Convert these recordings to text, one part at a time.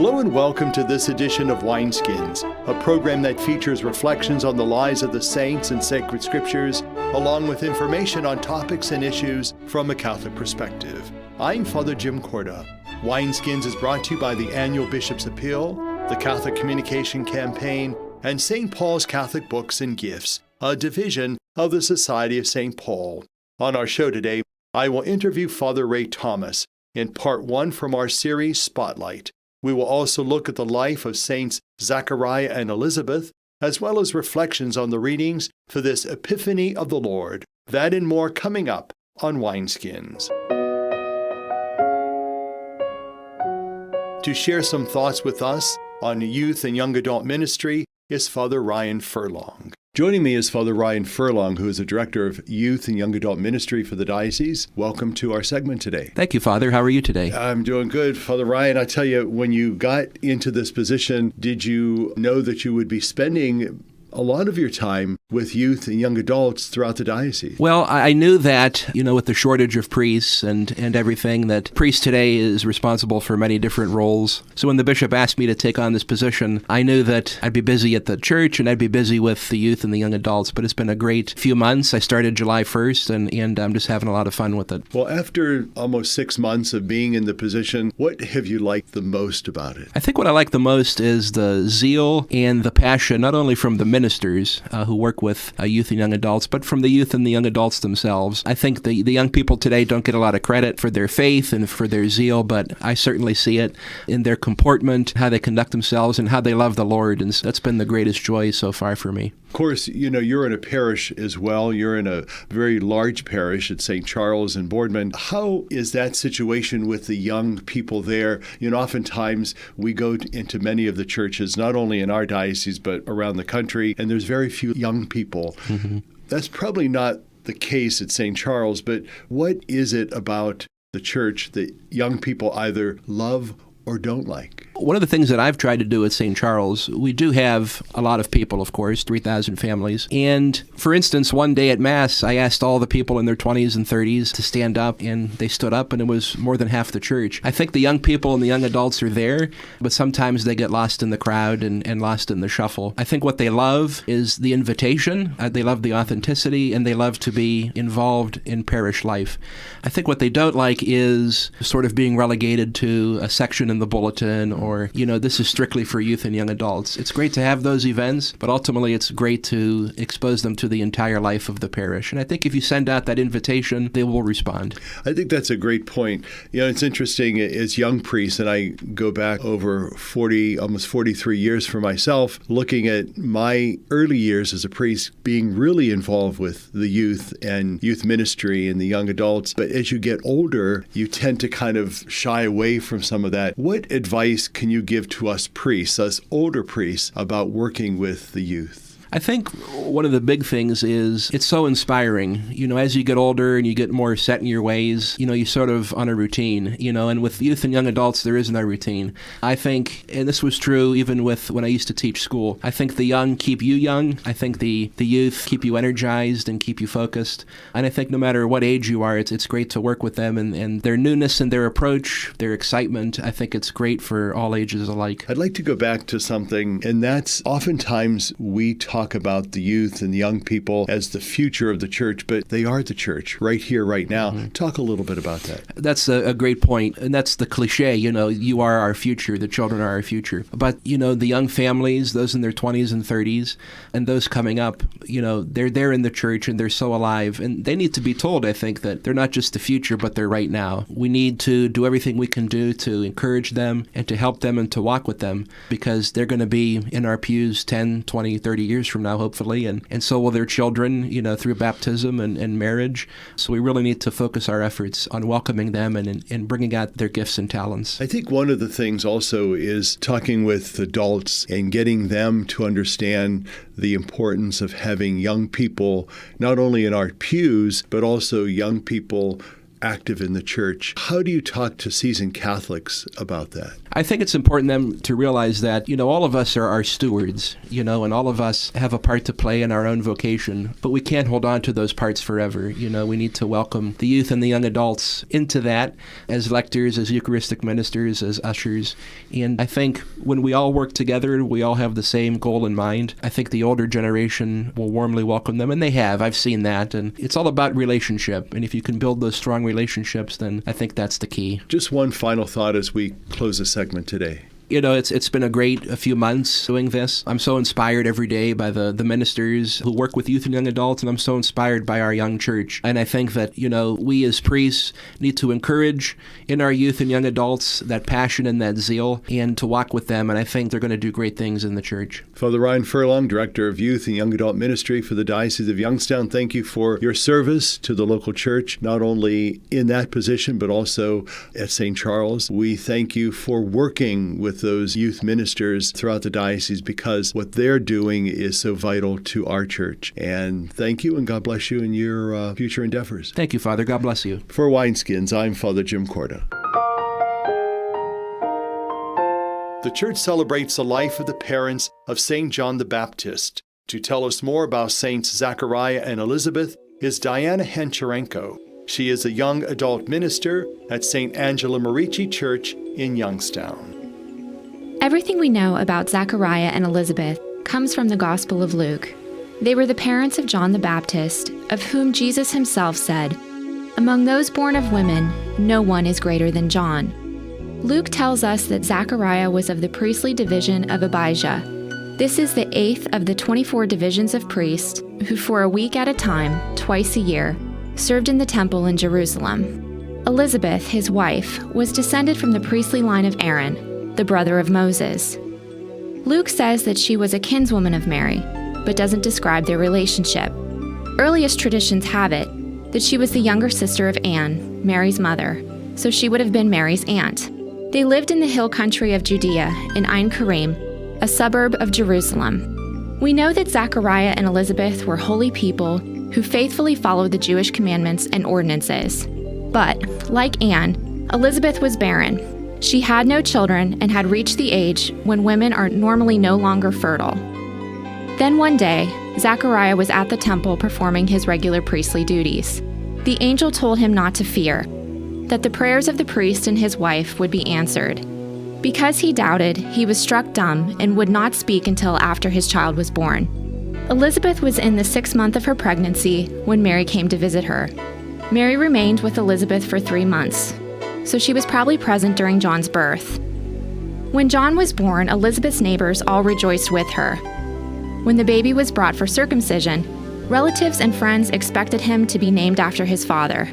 Hello and welcome to this edition of Wineskins, a program that features reflections on the lives of the saints and sacred scriptures, along with information on topics and issues from a Catholic perspective. I'm Father Jim Korda. Wineskins is brought to you by the Annual Bishop's Appeal, the Catholic Communication Campaign, and St. Paul's Catholic Books and Gifts, a division of the Society of St. Paul. On our show today, I will interview Father Ray Thomas in part one from our series Spotlight. We will also look at the life of Saints Zechariah and Elizabeth, as well as reflections on the readings for this Epiphany of the Lord. That and more coming up on Wineskins. To share some thoughts with us on youth and young adult ministry is Father Ryan Furlong. Joining me is Father Ryan Furlong, who is the Director of Youth and Young Adult Ministry for the Diocese. Welcome to our segment today. Thank you, Father. How are you today? I'm doing good. Father Ryan, I tell you, when you got into this position, did you know that you would be spending a lot of your time with youth and young adults throughout the diocese? Well, I knew that, with the shortage of priests and everything, that priest today is responsible for many different roles. So when the bishop asked me to take on this position, I knew that I'd be busy at the church and I'd be busy with the youth and the young adults. But it's been a great few months. I started July 1st and I'm just having a lot of fun with it. Well, after almost 6 months of being in the position, what have you liked the most about it? I think what I like the most is the zeal and the passion, not only from the ministers who work with youth and young adults, but from the youth and the young adults themselves. I think the young people today don't get a lot of credit for their faith and for their zeal, but I certainly see it in their comportment, how they conduct themselves, and how they love the Lord, and that's been the greatest joy so far for me. Of course, you're in a parish as well. You're in a very large parish at St. Charles in Boardman. How is that situation with the young people there? Oftentimes we go into many of the churches, not only in our diocese, but around the country, and there's very few young people. Mm-hmm. That's probably not the case at St. Charles, but what is it about the church that young people either love or don't like? One of the things that I've tried to do at St. Charles, we do have a lot of people, of course, 3,000 families. And for instance, one day at Mass, I asked all the people in their 20s and 30s to stand up, and they stood up, and it was more than half the church. I think the young people and the young adults are there, but sometimes they get lost in the crowd and lost in the shuffle. I think what they love is the invitation, they love the authenticity, and they love to be involved in parish life. I think what they don't like is sort of being relegated to a section in the bulletin, or, this is strictly for youth and young adults. It's great to have those events, but ultimately it's great to expose them to the entire life of the parish. And I think if you send out that invitation, they will respond. I think that's a great point. It's interesting as young priests, and I go back over 40, almost 43 years for myself, looking at my early years as a priest, being really involved with the youth and youth ministry and the young adults. But as you get older, you tend to kind of shy away from some of that. What advice can you give to us priests, us older priests, about working with the youth? I think one of the big things is it's so inspiring. As you get older and you get more set in your ways, you're sort of on a routine, and with youth and young adults, there is no routine. I think, and this was true even with when I used to teach school, I think the young keep you young. I think the youth keep you energized and keep you focused. And I think no matter what age you are, it's great to work with them and their newness and their approach, their excitement. I think it's great for all ages alike. I'd like to go back to something, and that's oftentimes we talk about the youth and the young people as the future of the church, but they are the church right here, right now. Mm-hmm. Talk a little bit about that. That's a great point, and that's the cliche, you are our future, the children are our future. But, the young families, those in their 20s and 30s, and those coming up, they're there in the church and they're so alive, and they need to be told, I think, that they're not just the future, but they're right now. We need to do everything we can do to encourage them and to help them and to walk with them, because they're going to be in our pews 10, 20, 30 years from now, hopefully, and so will their children, through baptism and marriage. So we really need to focus our efforts on welcoming them and bringing out their gifts and talents. I think one of the things also is talking with adults and getting them to understand the importance of having young people, not only in our pews, but also young people active in the church. How do you talk to seasoned Catholics about that? I think it's important then to realize that, all of us are our stewards, and all of us have a part to play in our own vocation, but we can't hold on to those parts forever. We need to welcome the youth and the young adults into that as lectors, as Eucharistic ministers, as ushers. And I think when we all work together, we all have the same goal in mind. I think the older generation will warmly welcome them, and they have. I've seen that. And it's all about relationship. And if you can build those strong relationships, then I think that's the key. Just one final thought as we close the segment today. It's been a few months doing this. I'm so inspired every day by the ministers who work with youth and young adults, and I'm so inspired by our young church. And I think that, we as priests need to encourage in our youth and young adults that passion and that zeal and to walk with them. And I think they're going to do great things in the church. Father Ryan Furlong, Director of Youth and Young Adult Ministry for the Diocese of Youngstown, thank you for your service to the local church, not only in that position, but also at St. Charles. We thank you for working with those youth ministers throughout the diocese, because what they're doing is so vital to our church. And thank you, and God bless you in your future endeavors. Thank you, Father. God bless you. For Wineskins, I'm Father Jim Korda. The church celebrates the life of the parents of St. John the Baptist. To tell us more about Saints Zechariah and Elizabeth is Diana Hancharenko. She is a young adult minister at St. Angela Merici Church in Youngstown. Everything we know about Zechariah and Elizabeth comes from the Gospel of Luke. They were the parents of John the Baptist, of whom Jesus himself said, "Among those born of women, no one is greater than John." Luke tells us that Zechariah was of the priestly division of Abijah. This is the 8th of the 24 divisions of priests who for a week at a time, twice a year, served in the temple in Jerusalem. Elizabeth, his wife, was descended from the priestly line of Aaron, the brother of Moses. Luke says that she was a kinswoman of Mary, but doesn't describe their relationship. Earliest traditions have it that she was the younger sister of Anne, Mary's mother, so she would have been Mary's aunt. They lived in the hill country of Judea in Ein Karim, a suburb of Jerusalem. We know that Zechariah and Elizabeth were holy people who faithfully followed the Jewish commandments and ordinances. But, like Anne, Elizabeth was barren. She had no children and had reached the age when women are normally no longer fertile. Then one day, Zechariah was at the temple performing his regular priestly duties. The angel told him not to fear, that the prayers of the priest and his wife would be answered. Because he doubted, he was struck dumb and would not speak until after his child was born. Elizabeth was in the 6th month of her pregnancy when Mary came to visit her. Mary remained with Elizabeth for 3 months, so she was probably present during John's birth. When John was born, Elizabeth's neighbors all rejoiced with her. When the baby was brought for circumcision, relatives and friends expected him to be named after his father.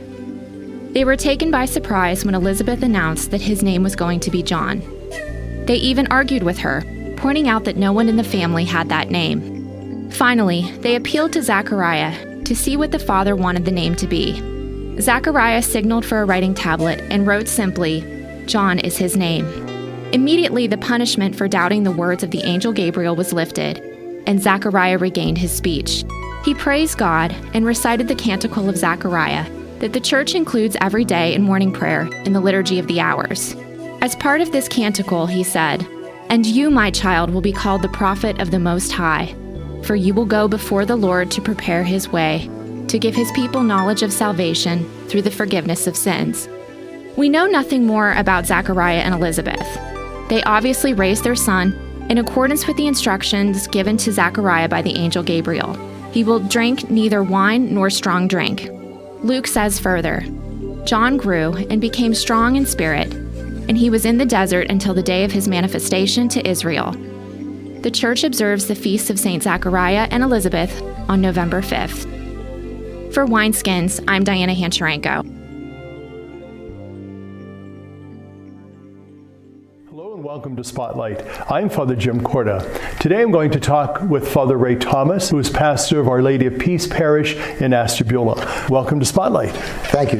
They were taken by surprise when Elizabeth announced that his name was going to be John. They even argued with her, pointing out that no one in the family had that name. Finally, they appealed to Zechariah to see what the father wanted the name to be. Zechariah signaled for a writing tablet and wrote simply, "John is his name." Immediately, the punishment for doubting the words of the angel Gabriel was lifted, and Zechariah regained his speech. He praised God and recited the canticle of Zechariah that the church includes every day in morning prayer in the Liturgy of the Hours. As part of this canticle, he said, "And you, my child, will be called the prophet of the Most High, for you will go before the Lord to prepare his way, to give his people knowledge of salvation through the forgiveness of sins." We know nothing more about Zechariah and Elizabeth. They obviously raised their son in accordance with the instructions given to Zechariah by the angel Gabriel. He will drink neither wine nor strong drink. Luke says further, John grew and became strong in spirit, and he was in the desert until the day of his manifestation to Israel. The church observes the feasts of Saint Zechariah and Elizabeth on November 5th. For Wineskins, I'm Diana Hancharenko. Welcome to Spotlight. I'm Father Jim Korda. Today I'm going to talk with Father Ray Thomas, who is pastor of Our Lady of Peace Parish in Ashtabula. Welcome to Spotlight. Thank you.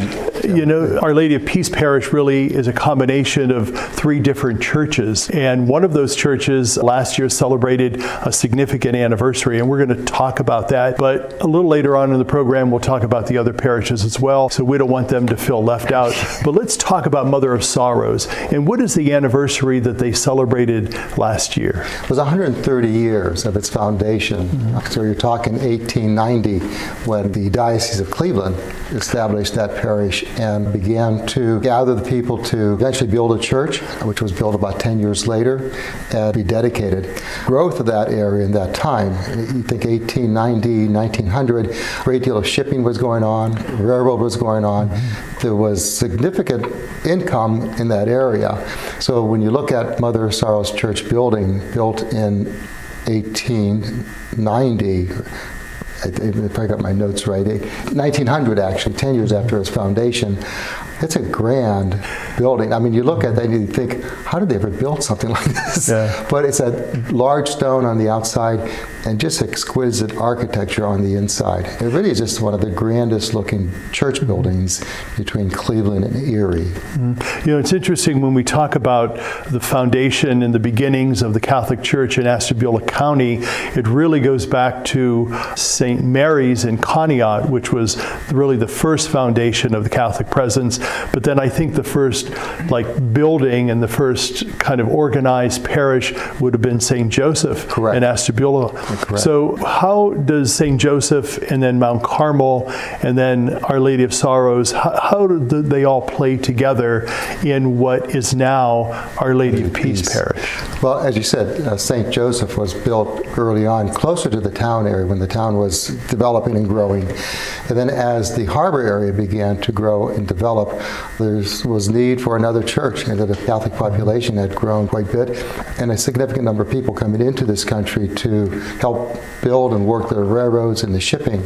You know, Our Lady of Peace Parish really is a combination of three different churches, and one of those churches last year celebrated a significant anniversary, and we're going to talk about that. But a little later on in the program, we'll talk about the other parishes as well, so we don't want them to feel left out. But let's talk about Mother of Sorrows, and what is the anniversary that they celebrated last year? It was 130 years of its foundation. So you're talking 1890 when the Diocese of Cleveland established that parish and began to gather the people to eventually build a church, which was built about 10 years later and be dedicated. Growth of that area in that time, you think 1890, 1900, a great deal of shipping was going on, railroad was going on. There was significant income in that area. So when you look at Mother of Sorrows Church building, built in 1890, if I got my notes right, 1900 actually, 10 years after its foundation. It's a grand building. I mean, you look at that and you think, how did they ever build something like this? Yeah. But it's a large stone on the outside and just exquisite architecture on the inside. It really is just one of the grandest looking church buildings between Cleveland and Erie. You know, it's interesting when we talk about the foundation and the beginnings of the Catholic Church in Ashtabula County, it really goes back to St. Mary's in Conneaut, which was really the first foundation of the Catholic presence. But then I think the first building and the first kind of organized parish would have been St. Joseph in Ashtabula. Correct. So how does St. Joseph and then Mount Carmel and then Our Lady of Sorrows, how do they all play together in what is now Our Lady of Peace Parish? Well, as you said, St. Joseph was built early on, closer to the town area when the town was developing and growing. And then as the harbor area began to grow and develop, there was need for another church, and the Catholic population had grown quite a bit, and a significant number of people coming into this country to help build and work the railroads and the shipping.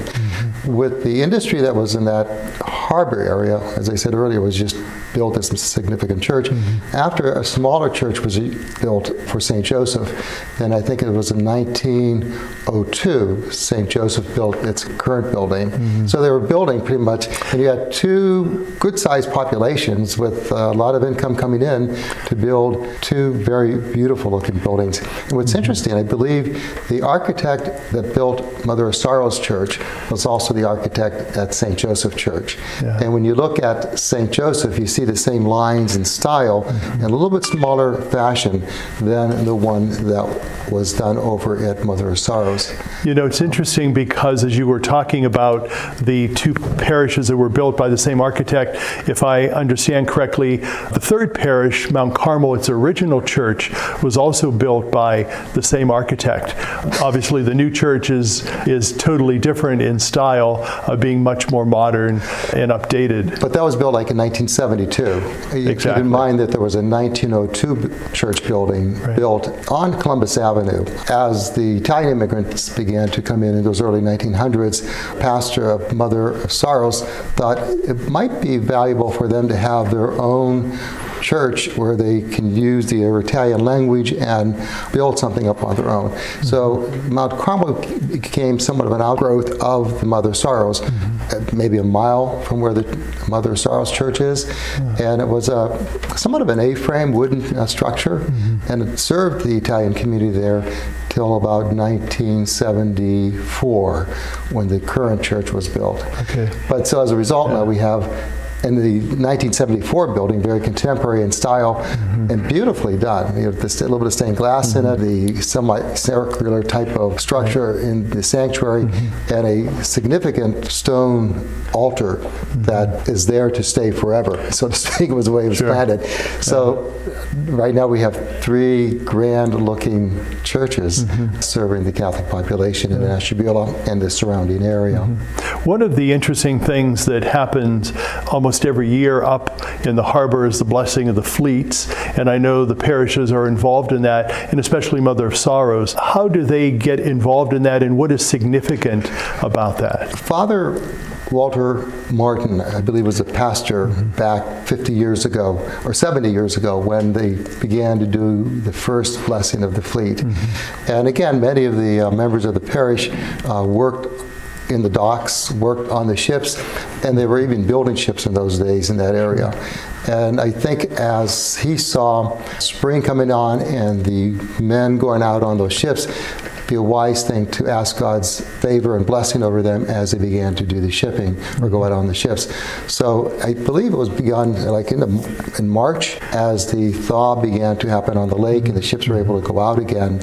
With the industry that was in that harbor area, as I said earlier, was just built as a significant church. After a smaller church was built for St. Joseph, then I think it was in 1902, St. Joseph built its current building. So they were building pretty much, and you had two good-sized populations with a lot of income coming in to build two very beautiful-looking buildings. And what's interesting, I believe the architect that built Mother of Sorrows Church was also the architect at St. Joseph Church. Yeah. And when you look at St. Joseph, you see the same lines and style in a little bit smaller fashion than the one that was done over at Mother of Sorrows. You know, it's interesting because as you were talking about the two parishes that were built by the same architect, if I understand correctly, the third parish, Mount Carmel, its original church, was also built by the same architect. Obviously, the new church is totally different in style, being much more modern and updated. But that was built like in 1972. You keep in mind that there was a 1902 church building built on Columbus Avenue. As the Italian immigrants began to come in those early 1900s, pastor of Mother of Sorrows thought it might be valuable for them to have their own church where they can use the Italian language and build something up on their own. So Mount Carmel became somewhat of an outgrowth of the Mother of Sorrows, maybe a mile from where the Mother of Sorrows Church is. And it was somewhat of an A-frame wooden structure, and it served the Italian community there till about 1974 when the current church was built. But so as a result now we have in the 1974 building, very contemporary in style and beautifully done. You know, a little bit of stained glass in it, the semi-circular type of structure in the sanctuary, and a significant stone altar that is there to stay forever, so to speak, was the way it was planted. So right now we have three grand-looking churches serving the Catholic population in Ashtabula and the surrounding area. One of the interesting things that happened almost almost every year up in the harbor is the blessing of the fleets, and I know the parishes are involved in that, and especially Mother of Sorrows. How do they get involved in that, and what is significant about that? Father Walter Martin, I believe, was a pastor back 50 years ago, or 70 years ago, when they began to do the first blessing of the fleet. And again, many of the members of the parish worked in the docks, worked on the ships, and they were even building ships in those days in that area. And I think as he saw spring coming on and the men going out on those ships, be a wise thing to ask God's favor and blessing over them as they began to do the shipping or go out on the ships. So I believe it was begun like in March, as the thaw began to happen on the lake and the ships were able to go out again.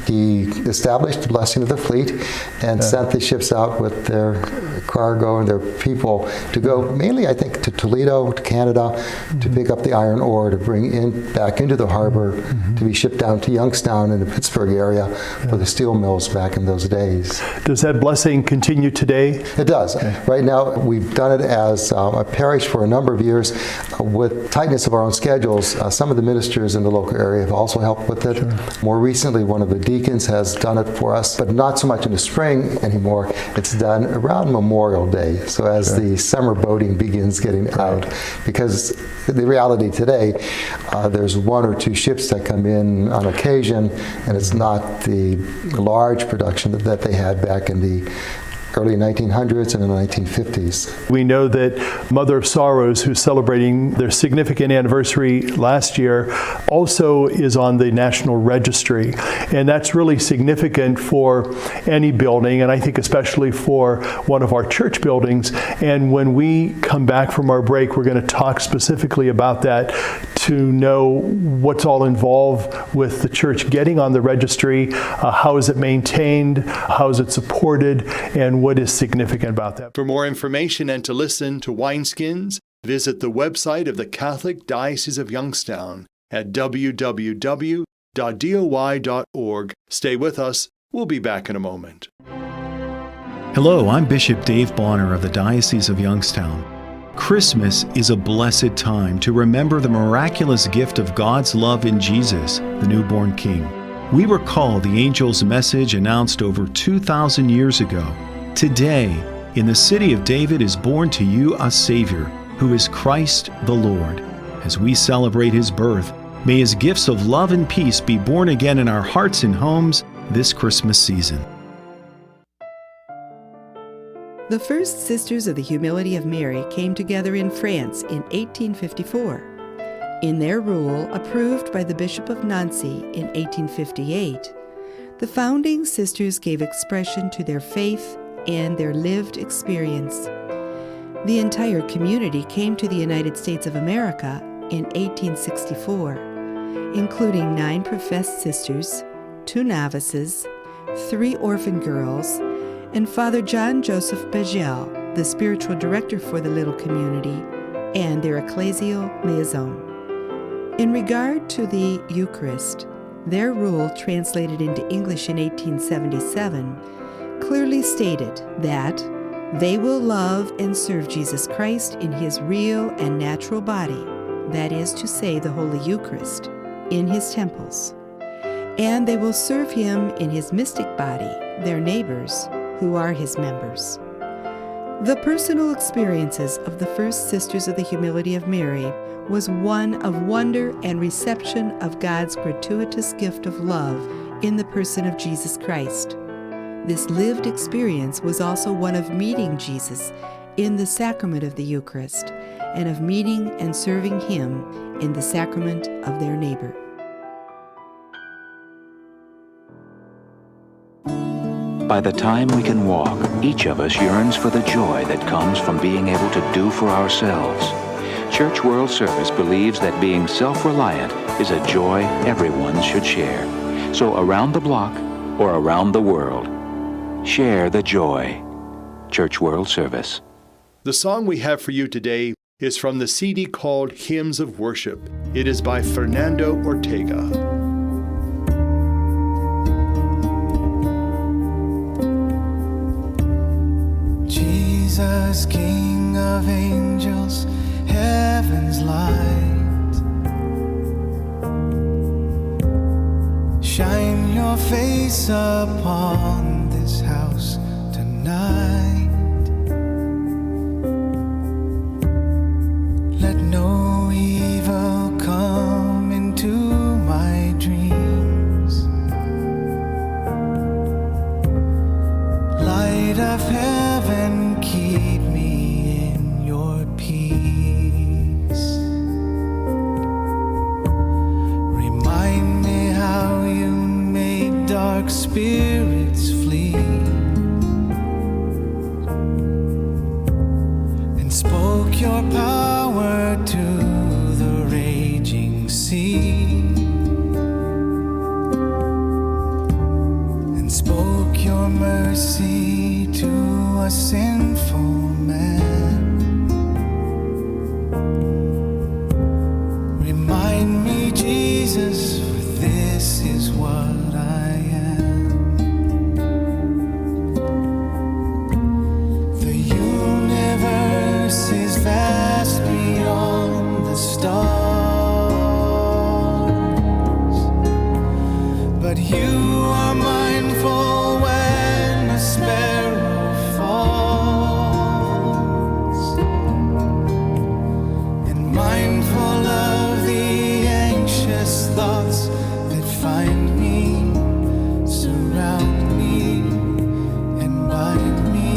He established the blessing of the fleet and sent the ships out with their cargo and their people to go mainly, I think, to Toledo, to Canada, to pick up the iron ore, to bring back into the harbor, to be shipped down to Youngstown in the Pittsburgh area for the steel mills back in those days. Does that blessing continue today? It does. Okay. Right now, we've done it as a parish for a number of years. With tightness of our own schedules, some of the ministers in the local area have also helped with it. Sure. More recently, one of the deacons has done it for us, but not so much in the spring anymore. It's done around Memorial Day, so as the summer boating begins getting out. Because the reality today, there's one or two ships that come in on occasion, and it's not the large production that they had back in the early 1900s and in the 1950s. We know that Mother of Sorrows, who's celebrating their significant anniversary last year, also is on the National Registry. And that's really significant for any building, and I think especially for one of our church buildings. And when we come back from our break, we're going to talk specifically about that to know what's all involved with the church getting on the registry, how is it maintained, how is it supported, and what is significant about that. For more information and to listen to Wineskins, visit the website of the Catholic Diocese of Youngstown at www.doy.org. Stay with us. We'll be back in a moment. Hello, I'm Bishop Dave Bonner of the Diocese of Youngstown. Christmas is a blessed time to remember the miraculous gift of God's love in Jesus, the newborn King. We recall the angel's message announced over 2,000 years ago. Today, in the city of David is born to you a Savior, who is Christ the Lord. As we celebrate His birth, may His gifts of love and peace be born again in our hearts and homes this Christmas season. The First Sisters of the Humility of Mary came together in France in 1854. In their rule, approved by the Bishop of Nancy in 1858, the founding sisters gave expression to their faith and their lived experience. The entire community came to the United States of America in 1864, including 9 professed sisters, 2 novices, 3 orphan girls, and Father John Joseph Begel, the spiritual director for the little community, and their ecclesial liaison. In regard to the Eucharist, their rule, translated into English in 1877, clearly stated that they will love and serve Jesus Christ in His real and natural body, that is to say, the Holy Eucharist, in His temples. And they will serve Him in His mystic body, their neighbors, who are His members. The personal experiences of the First Sisters of the Humility of Mary was one of wonder and reception of God's gratuitous gift of love in the person of Jesus Christ. This lived experience was also one of meeting Jesus in the sacrament of the Eucharist and of meeting and serving Him in the sacrament of their neighbor. By the time we can walk, each of us yearns for the joy that comes from being able to do for ourselves. Church World Service believes that being self-reliant is a joy everyone should share. So around the block or around the world, share the joy. Church World Service. The song we have for you today is from the CD called Hymns of Worship. It is by Fernando Ortega. Jesus, King of angels heaven's light, shine your face upon this house tonight. Let no evil come into my dreams. Light of heaven, keep me in your peace. Remind me how you made dark spirits flee and spoke your power to the raging sea, and spoke your mercy to a sinful man. Remind me, Jesus, for this is what I am. The universe is vast beyond the stars, but you are mindful when a sparrow falls, and mindful of the anxious thoughts that find me, surround me, and bind me.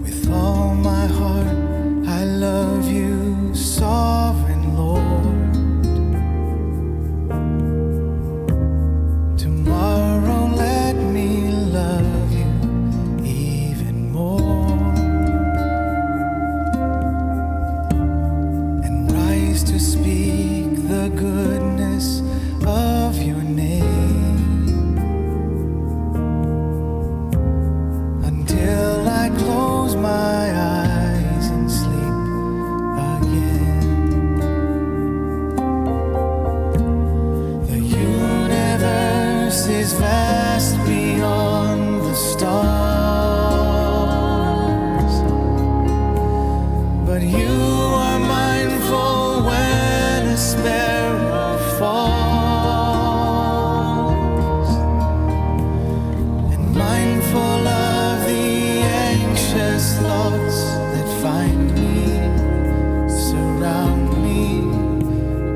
With all my heart, I love you, sovereign Lord. Tomorrow let me love you even more, and rise to speak the goodness of your name, until I close my eyes and sleep again. The universe is vast beyond the stars, but you are mindful when a sparrow falls, and mindful of the anxious thoughts that find me, surround me,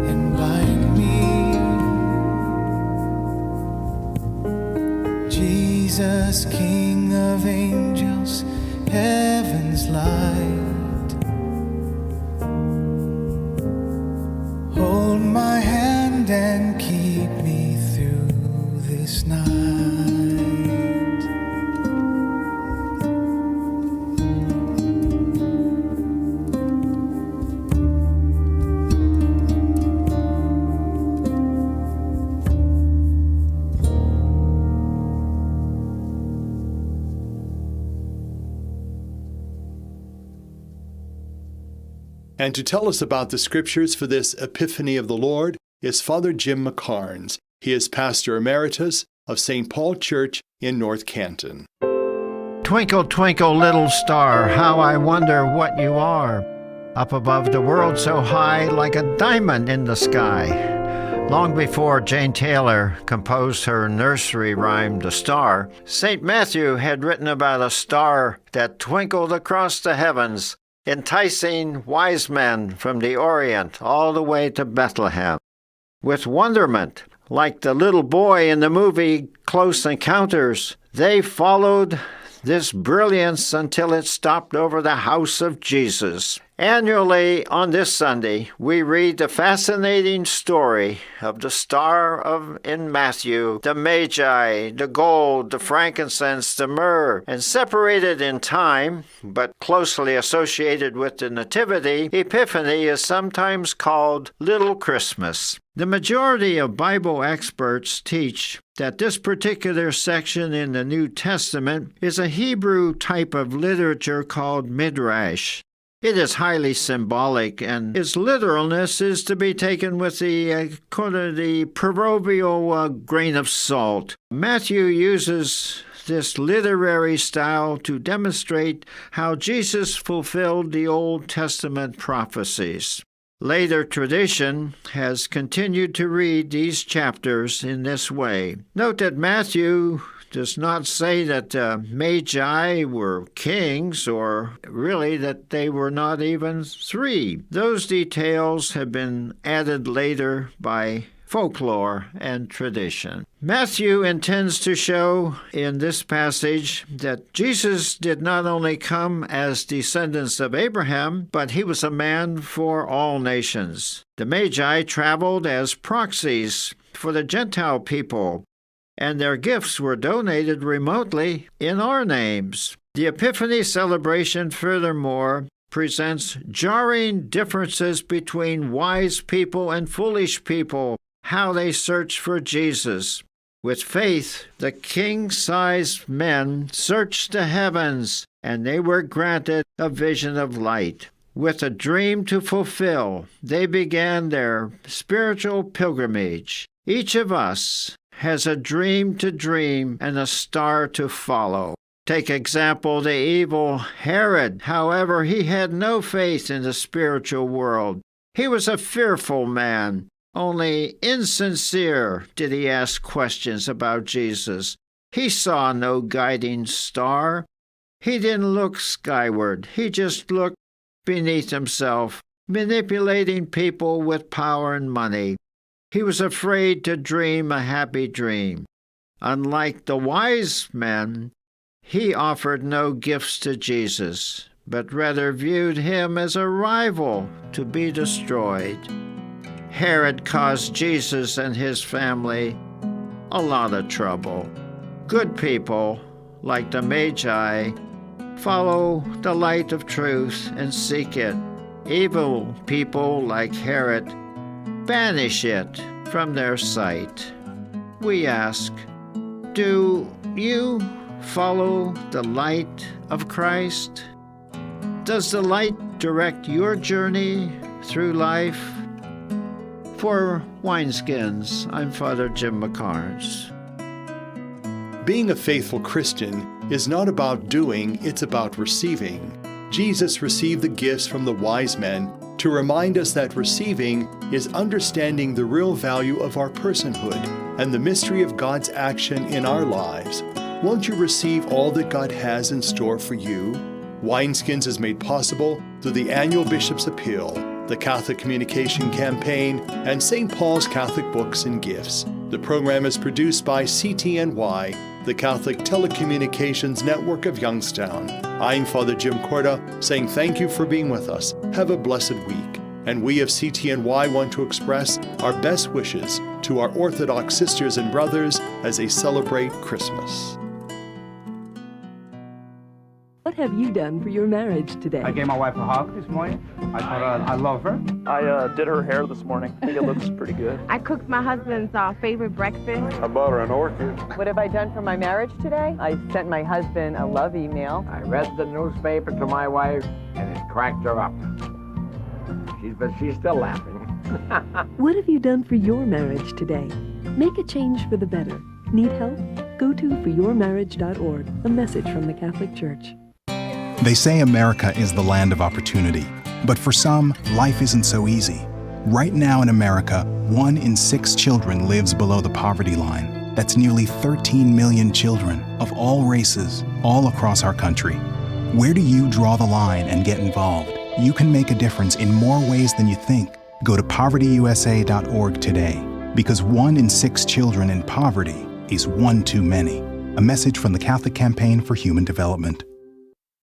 and bind me. Jesus, King of angels, heaven's light, hold my hand and keep me through this night. And to tell us about the scriptures for this Epiphany of the Lord is Father Jim McKarns. He is Pastor Emeritus of St. Paul Church in North Canton. Twinkle, twinkle, little star, how I wonder what you are. Up above the world so high, like a diamond in the sky. Long before Jane Taylor composed her nursery rhyme, The Star, St. Matthew had written about a star that twinkled across the heavens, enticing wise men from the Orient all the way to Bethlehem. With wonderment, like the little boy in the movie Close Encounters, they followed this brilliance until it stopped over the house of Jesus. Annually, on this Sunday, we read the fascinating story of the star in Matthew, the Magi, the gold, the frankincense, the myrrh, and separated in time, but closely associated with the Nativity, Epiphany is sometimes called Little Christmas. The majority of Bible experts teach that this particular section in the New Testament is a Hebrew type of literature called Midrash. It is highly symbolic, and its literalness is to be taken with the proverbial grain of salt. Matthew uses this literary style to demonstrate how Jesus fulfilled the Old Testament prophecies. Later tradition has continued to read these chapters in this way. Note that Matthew does not say that Magi were kings, or really that they were not even three. Those details have been added later by folklore and tradition. Matthew intends to show in this passage that Jesus did not only come as descendants of Abraham, but he was a man for all nations. The Magi traveled as proxies for the Gentile people, and their gifts were donated remotely in our names. The Epiphany celebration, furthermore, presents jarring differences between wise people and foolish people, how they search for Jesus. With faith, the king-sized men searched the heavens, and they were granted a vision of light. With a dream to fulfill, they began their spiritual pilgrimage. Each of us has a dream to dream and a star to follow. Take example the evil Herod. However, he had no faith in the spiritual world. He was a fearful man. Only insincere did he ask questions about Jesus. He saw no guiding star. He didn't look skyward. He just looked beneath himself, manipulating people with power and money. He was afraid to dream a happy dream. Unlike the wise men, he offered no gifts to Jesus, but rather viewed him as a rival to be destroyed. Herod caused Jesus and his family a lot of trouble. Good people, like the Magi, follow the light of truth and seek it. Evil people, like Herod, banish it from their sight. We ask, do you follow the light of Christ? Does the light direct your journey through life? For Wineskins, I'm Father Jim McKarns. Being a faithful Christian is not about doing, it's about receiving. Jesus received the gifts from the wise men to remind us that receiving is understanding the real value of our personhood and the mystery of God's action in our lives. Won't you receive all that God has in store for you? Wineskins is made possible through the annual Bishop's Appeal, the Catholic Communication Campaign, and St. Paul's Catholic Books and Gifts. The program is produced by CTNY, the Catholic Telecommunications Network of Youngstown. I'm Father Jim Korda, saying thank you for being with us. Have a blessed week. And we of CTNY want to express our best wishes to our Orthodox sisters and brothers as they celebrate Christmas. What have you done for your marriage today? I gave my wife a hug this morning. I told her I love her. I did her hair this morning. I think it looks pretty good. I cooked my husband's favorite breakfast. I bought her an orchid. What have I done for my marriage today? I sent my husband a love email. I read the newspaper to my wife, and it cracked her up. But she's still laughing. What have you done for your marriage today? Make a change for the better. Need help? Go to foryourmarriage.org, a message from the Catholic Church. They say America is the land of opportunity, but for some, life isn't so easy. Right now in America, 1 in 6 children lives below the poverty line. That's nearly 13 million children of all races, all across our country. Where do you draw the line and get involved? You can make a difference in more ways than you think. Go to povertyusa.org today, because 1 in 6 children in poverty is one too many. A message from the Catholic Campaign for Human Development.